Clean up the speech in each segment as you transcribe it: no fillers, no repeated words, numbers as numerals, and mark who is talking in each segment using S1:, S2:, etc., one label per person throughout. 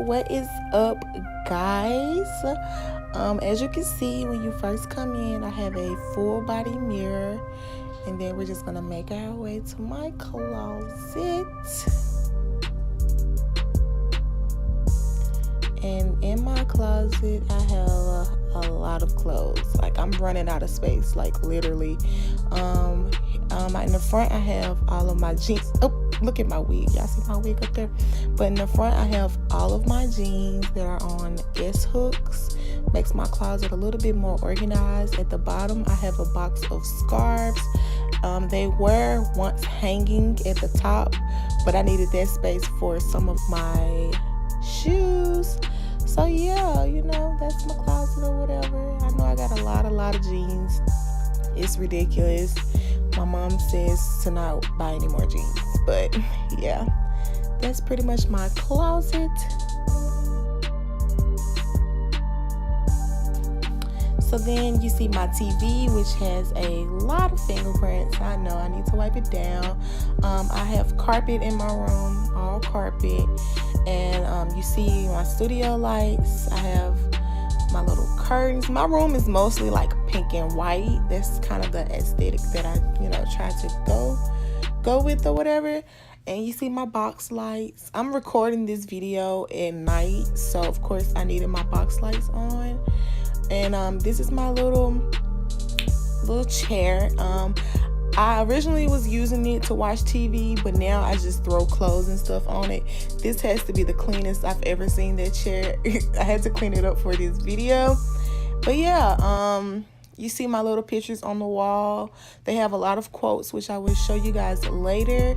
S1: what is up, guys? As you can see, when you first come in, I have a full body mirror, and then we're just gonna make our way to my closet. And in my closet, I have a lot of clothes. Like, I'm running out of space, like literally. In the front, I have all of my jeans. Oh, look at my wig. Y'all see my wig up there? But in the front, I have all of my jeans that are on S hooks. Makes my closet a little bit more organized. At the bottom, I have a box of scarves. They were once hanging at the top, but I needed that space for some of my shoes. So yeah, that's my closet or whatever. I know I got a lot of jeans. It's ridiculous. My mom says to not buy any more jeans, but yeah, that's pretty much my closet. So then you see my TV, which has a lot of fingerprints. I know I need to wipe it down. I have carpet in my room, all carpet. And you see my studio lights. I have my little curtains. My room is mostly like pink and white. That's kind of the aesthetic that I, try to go with or whatever. And you see my box lights. I'm recording this video at night, so of course I needed my box lights on. And this is my little chair. I originally was using it to watch TV, but now I just throw clothes and stuff on it. This has to be the cleanest I've ever seen that chair. I had to clean it up for this video. But yeah, you see my little pictures on the wall. They have a lot of quotes, which I will show you guys later.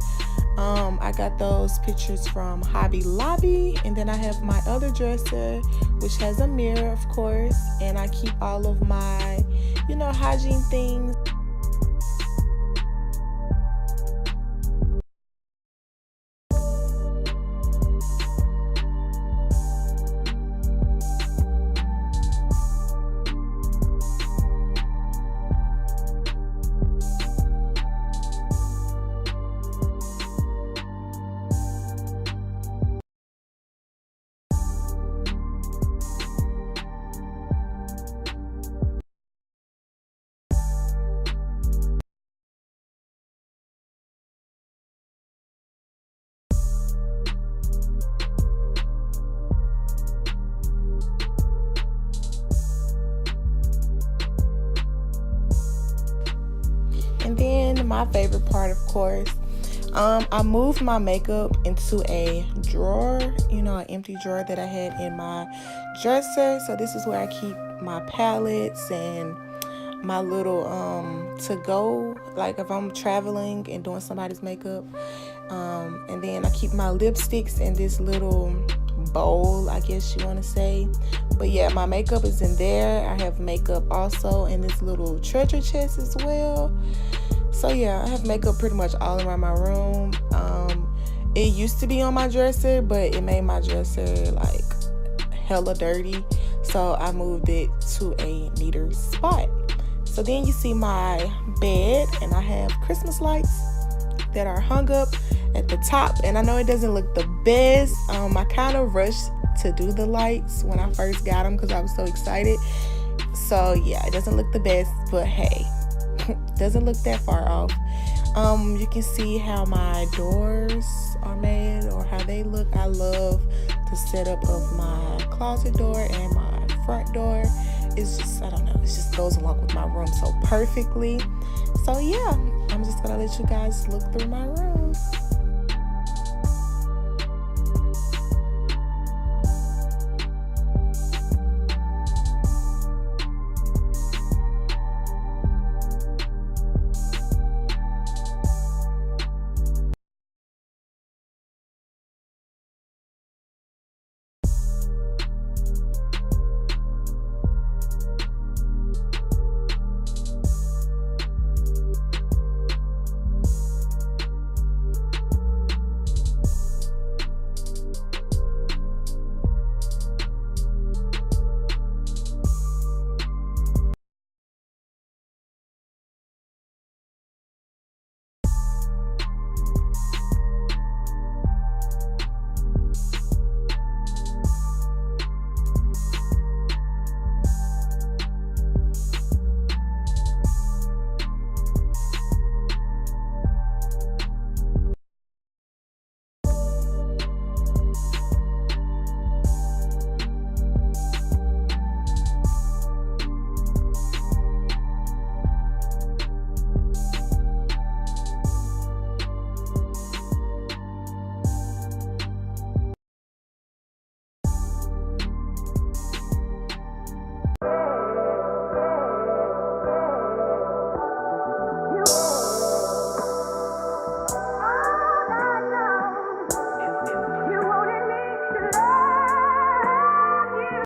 S1: I got those pictures from Hobby Lobby. And then I have my other dresser, which has a mirror, of course. And I keep all of my, hygiene things. And then my favorite part, of course, I moved my makeup into a drawer, an empty drawer that I had in my dresser. So this is where I keep my palettes and my little to-go, like if I'm traveling and doing somebody's makeup. And then I keep my lipsticks in this little bowl, I guess you want to say. But yeah, my makeup is in there. I have makeup also in this little treasure chest as well. So yeah, I have makeup pretty much all around my room. It used to be on my dresser, but it made my dresser like hella dirty, so I moved it to a neater spot. So then you see my bed, and I have Christmas lights that are hung up at the top. And I know it doesn't look the best. I kind of rushed to do the lights when I first got them because I was so excited. So yeah, it doesn't look the best, but hey, doesn't look that far off. You can see how my doors are made or how they look. I love the setup of my closet door and my front door. It's just, I don't know, it just goes along with my room so perfectly. So yeah, I'm just gonna let you guys look through my room.